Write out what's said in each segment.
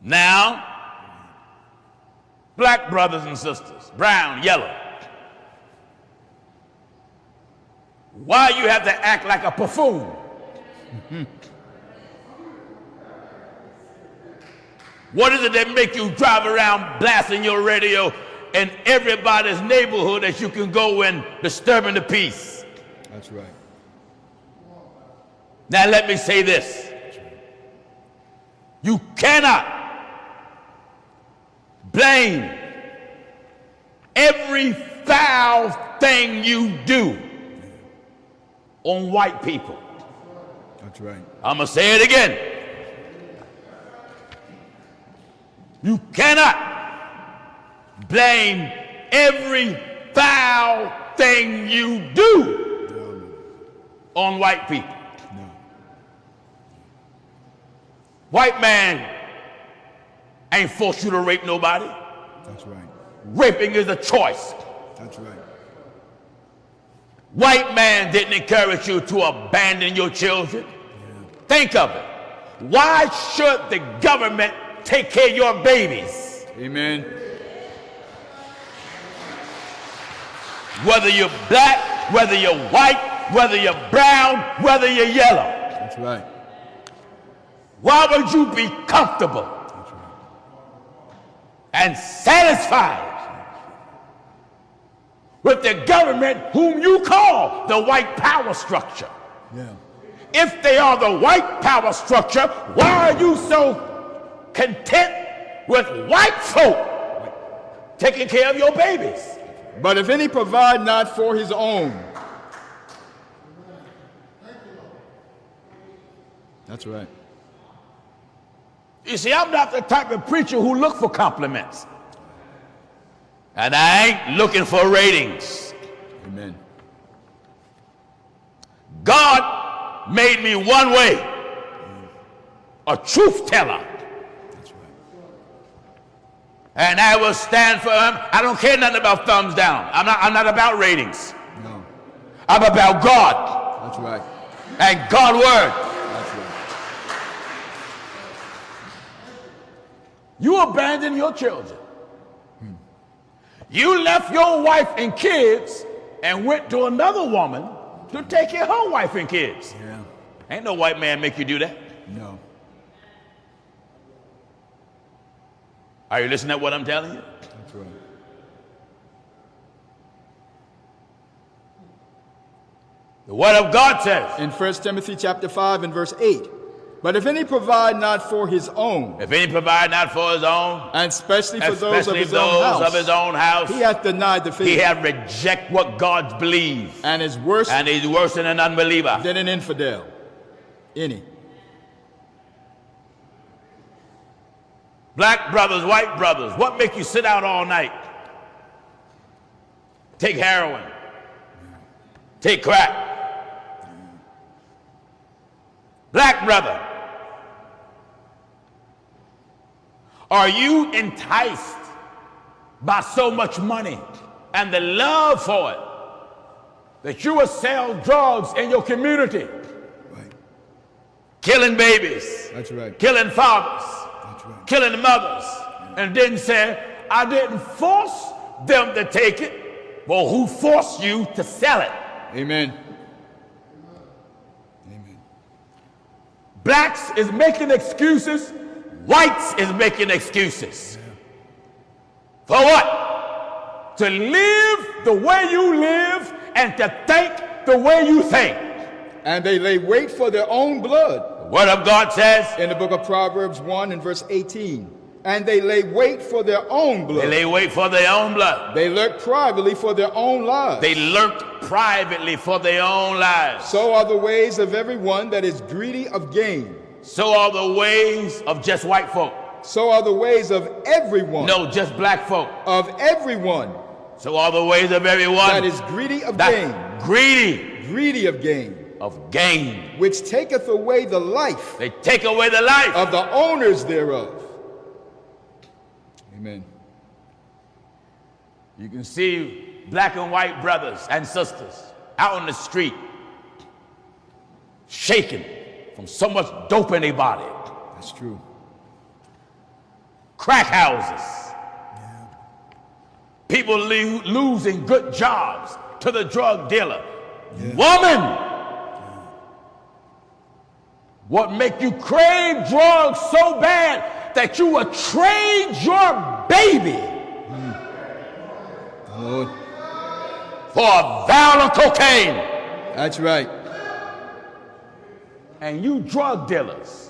Now, black brothers and sisters, brown, yellow, why you have to act like a buffoon? What is it that make you drive around blasting your radio in everybody's neighborhood that you can go and disturbing the peace? That's right. Now let me say this. You cannot blame every foul thing you do on white people. That's right. I'm going to say it again. You cannot blame every foul thing you do on white people. No. White man ain't forced you to rape nobody. That's right. Raping is a choice. That's right. White man didn't encourage you to abandon your children. Yeah. Think of it. Why should the government take care of your babies? Amen. Whether you're black, whether you're white, whether you're brown, whether you're yellow. That's right. Why would you be comfortable That's right. and satisfied with the government whom you call the white power structure? Yeah. If they are the white power structure, why are you so content with white folk taking care of your babies? But if any provide not for his own. That's right. You see, I'm not the type of preacher who look for compliments. And I ain't looking for ratings. Amen. God made me one way, a truth teller. That's right. And I will stand for him. I don't care nothing about thumbs down. I'm not about ratings. No. I'm about God. That's right. And God's word. That's right. You abandon your children. You left your wife and kids and went to another woman to take care of her wife and kids. Yeah. Ain't no white man make you do that. No. Are you listening to what I'm telling you? That's right. The word of God says, In 1 Timothy chapter 5 and verse 8, but if any provide not for his own, if any provide not for his own, and especially for those of especially his own house, his own house, he hath denied the faith, he hath reject what God believes, and is worse and he's worse than an unbeliever. than an infidel. Any. Black brothers, white brothers, what make you sit out all night? Take heroin. Take crack. Black brother, are you enticed by so much money and the love for it that you will sell drugs in your community? Right. Killing babies. That's right. Killing fathers. That's right. Killing mothers. And then say, I didn't force them to take it. Well, who forced you to sell it? Amen. Blacks is making excuses. Whites is making excuses. For what? To live the way you live and to think the way you think. And they lay wait for their own blood. The word of God says, In the book of Proverbs 1 and verse 18, and they lay wait for their own blood. they lay wait for their own blood. They lurk privately for their own lives. They lurk privately for their own lives. So are the ways of everyone that is greedy of gain. So are the ways of just white folk. So are the ways of everyone. No, just black folk. Of everyone So are the ways of everyone that is greedy of gain. Greedy Greedy of gain. of gain. Which taketh away the life They take away the life. of the owners thereof. Amen. You can see black and white brothers and sisters out on the street shaking from so much dope in their body. That's true. crack houses. People losing good jobs to the drug dealer. Woman, what make you crave drugs so bad that you would trade your baby for a vial of cocaine? That's right. And you drug dealers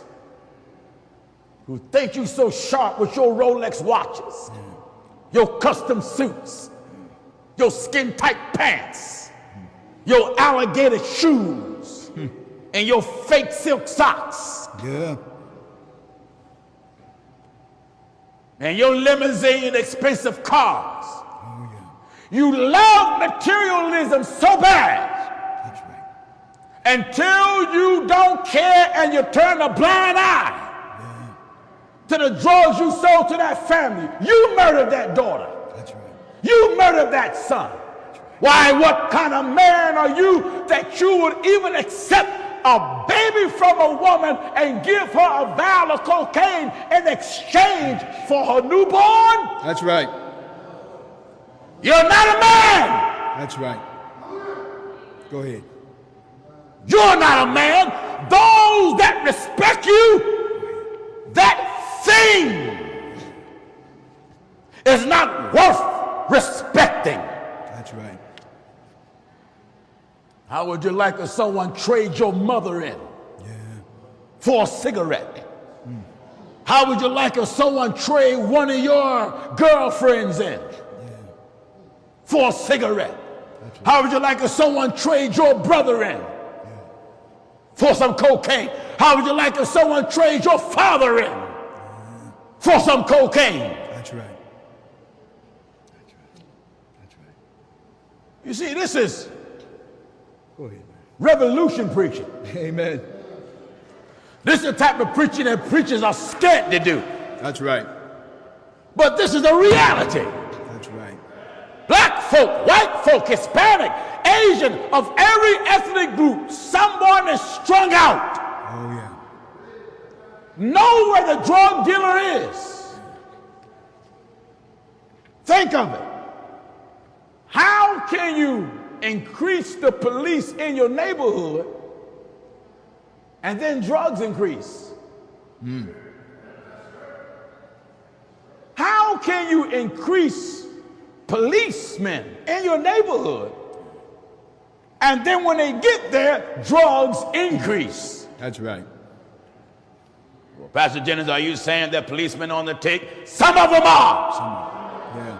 who think you so sharp with your Rolex watches, your custom suits, your skin-tight pants, your alligator shoes, and your fake silk socks. Yeah. And your limousine expensive cars. Oh, yeah. You love materialism so bad That's right. until you don't care and you turn a blind eye to the drugs you sold to that family. You murdered that daughter. That's right. You murdered that son. Why, what kind of man are you that you would even accept a baby from a woman and give her a vial of cocaine in exchange for her newborn? That's right. You're not a man. That's right. Go ahead. You're not a man. Those that respect you, that thing is not worth respecting. That's right. How would you like if someone trade your mother in for a cigarette? How would you like if someone trade one of your girlfriends in for a cigarette? Right. How would you like if someone trade your brother in for some cocaine? How would you like if someone trade your father in for some cocaine? That's right. That's right. That's right. You see, this is Go ahead, man. revolution preaching. Amen. This is the type of preaching that preachers are scared to do. That's right. But this is a reality. That's right. Black folk, white folk, Hispanic, Asian, of every ethnic group, someone is strung out. Oh, yeah. Know where the drug dealer is. Think of it. How can you increase the police in your neighborhood and then drugs increase? How can you increase policemen in your neighborhood and then when they get there, drugs increase? That's right. Well, Pastor Jennings, are you saying that policemen on the take? Some of them are. Yeah.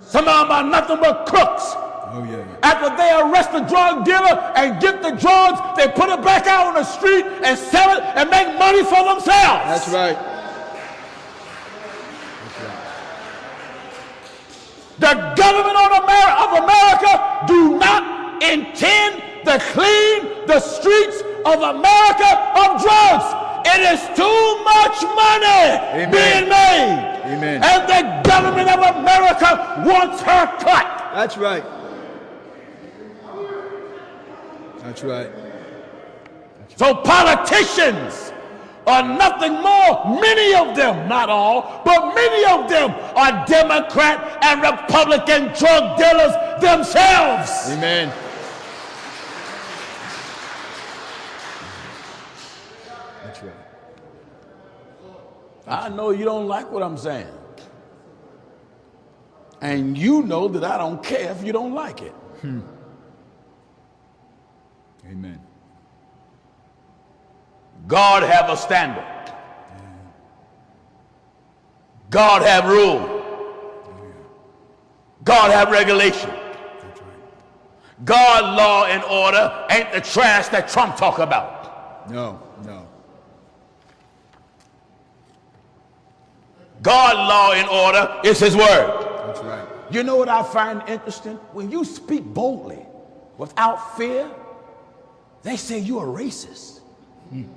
Some of them are nothing but crooks. Oh, yeah. After they arrest the drug dealer and get the drugs, they put it back out on the street and sell it and make money for themselves. That's right. The government of America do not intend to clean the streets of America of drugs. It is too much money being made. Amen. And the government of America wants her cut. That's right. That's right. So politicians are nothing more, many of them, not all, but many of them are Democrat and Republican drug dealers themselves. Amen. That's right. I know you don't like what I'm saying. And you know that I don't care if you don't like it. Amen. God have a standard. God have rule. God have regulation. That's right. God law and order ain't the trash that Trump talk about. No, no. God law and order is his word. That's right. You know what I find interesting? When you speak boldly, without fear, they say you're a racist.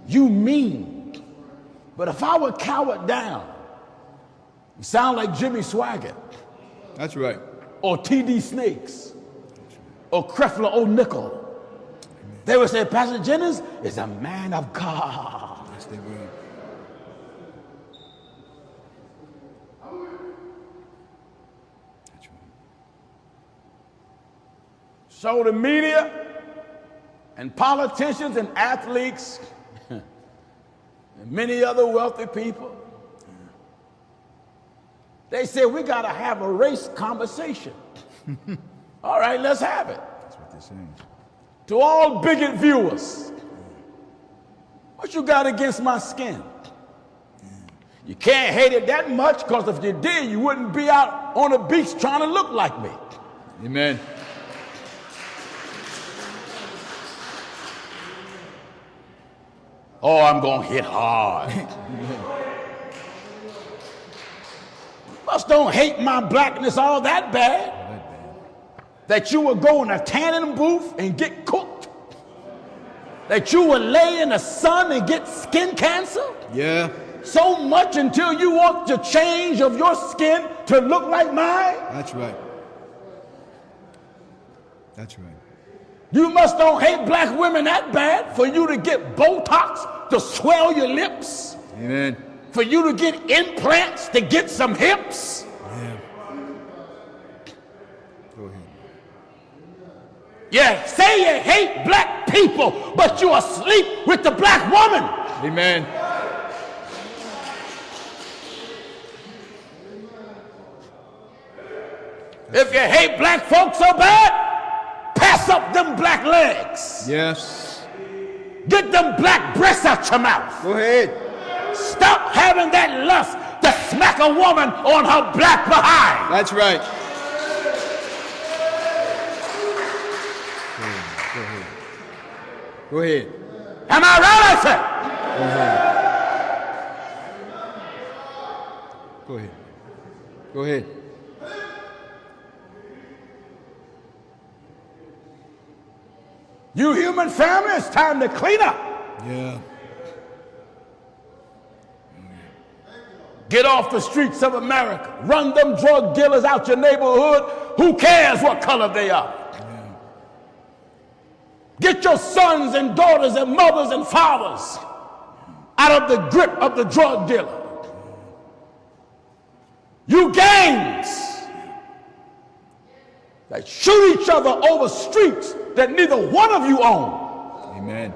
You mean. But if I would cower down, you sound like Jimmy Swaggart. That's right. Or T.D. Snakes. Or Creflo O'Nickel. They would say, Pastor Jennings is a man of God. Yes, they will. So the media and politicians and athletes and many other wealthy people, they say we got to have a race conversation. All right, let's have it. That's what they're saying. To all bigot viewers, what you got against my skin? You can't hate it that much, because if you did, you wouldn't be out on the beach trying to look like me. Amen. Oh, I'm going to hit hard. Must don't hate my blackness all that bad that you would go in a tanning booth and get cooked, that you would lay in the sun and get skin cancer. Yeah. So much until you want to change of your skin to look like mine. That's right. That's right. You must don't hate black women that bad for you to get Botox to swell your lips. Amen. For you to get implants to get some hips. Yeah. Go ahead. Yeah, say you hate black people, but you asleep with the black woman. Amen. If you hate black folks so bad, pass up them black legs. Yes. Get them black breasts out your mouth. Go ahead. Stop having that lust to smack a woman on her black behind. That's right. Go ahead. Am I right, I say? Go ahead. Go ahead. You human family, it's time to clean up. Yeah. Get off the streets of America. Run them drug dealers out your neighborhood. Who cares what color they are? Yeah. Get your sons and daughters and mothers and fathers out of the grip of the drug dealer. You gangs that shoot each other over streets that neither one of you own. Amen.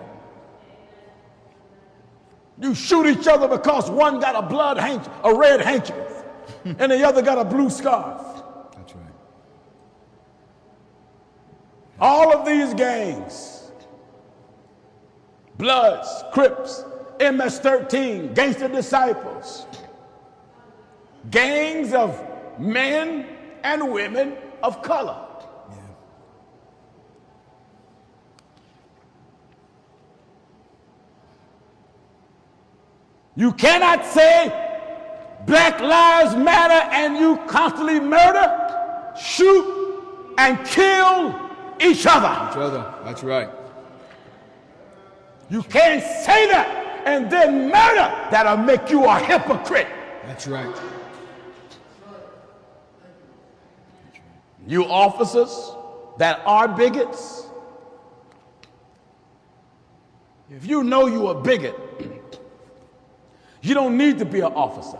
You shoot each other because one got a red handkerchief, and the other got a blue scarf. That's right. All of these gangs, Bloods, Crips, MS-13, Gangster Disciples, gangs of men and women of color. Yeah. You cannot say Black Lives Matter and you constantly murder, shoot, and kill each other. Each other. That's right. You can't say that and then murder. That'll make you a hypocrite. That's right. You officers that are bigots, if you know you're a bigot, you don't need to be an officer,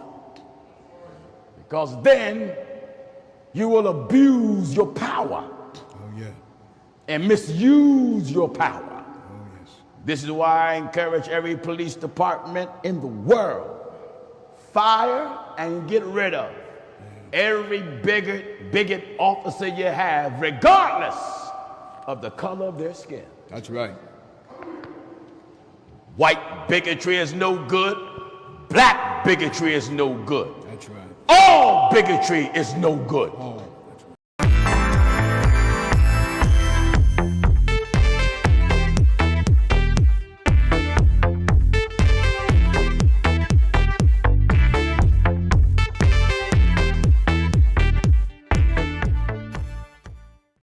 because then you will abuse your power and misuse your power. This is why I encourage every police department in the world, fire and get rid of every bigot officer you have, regardless of the color of their skin. That's right. White bigotry is no good. Black bigotry is no good. That's right. All bigotry is no good.